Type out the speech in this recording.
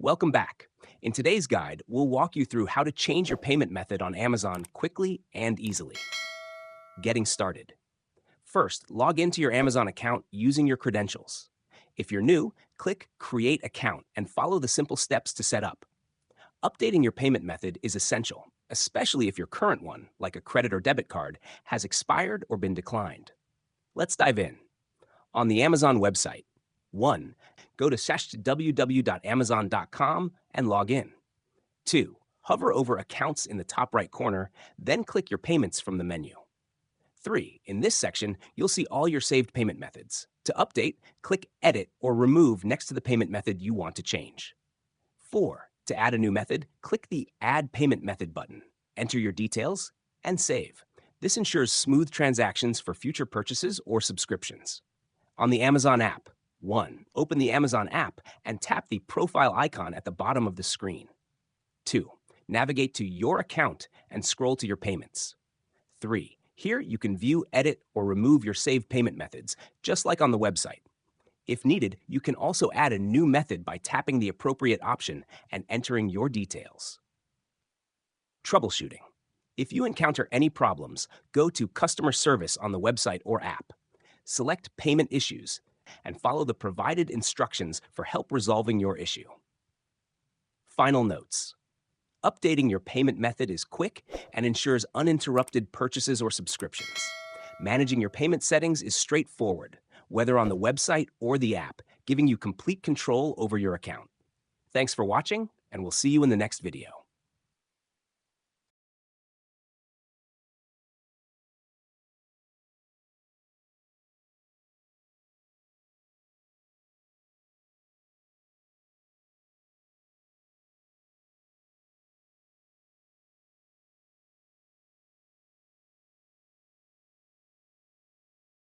Welcome back. In today's guide, we'll walk you through how to change your payment method on Amazon quickly and easily. Getting started. First, log into your Amazon account using your credentials. If you're new, click Create Account and follow the simple steps to set up. Updating your payment method is essential, especially if your current one, like a credit or debit card, has expired or been declined. Let's dive in. On the Amazon website, 1. Go to www.amazon.com and log in. 2. Hover over Accounts in the top right corner, then click your payments from the menu. 3. In this section, you'll see all your saved payment methods. To update, click Edit or Remove next to the payment method you want to change. 4. To add a new method, click the Add Payment Method button. Enter your details and save. This ensures smooth transactions for future purchases or subscriptions. On the Amazon app, 1. Open the Amazon app and tap the profile icon at the bottom of the screen. 2. Navigate to your account and scroll to your payments. 3. Here you can view, edit, or remove your saved payment methods, just like on the website. If needed, you can also add a new method by tapping the appropriate option and entering your details. Troubleshooting. If you encounter any problems, go to Customer Service on the website or app. Select Payment Issues and follow the provided instructions for help resolving your issue. Final notes. Updating your payment method is quick and ensures uninterrupted purchases or subscriptions. Managing your payment settings is straightforward, whether on the website or the app, giving you complete control over your account. Thanks for watching, and we'll see you in the next video.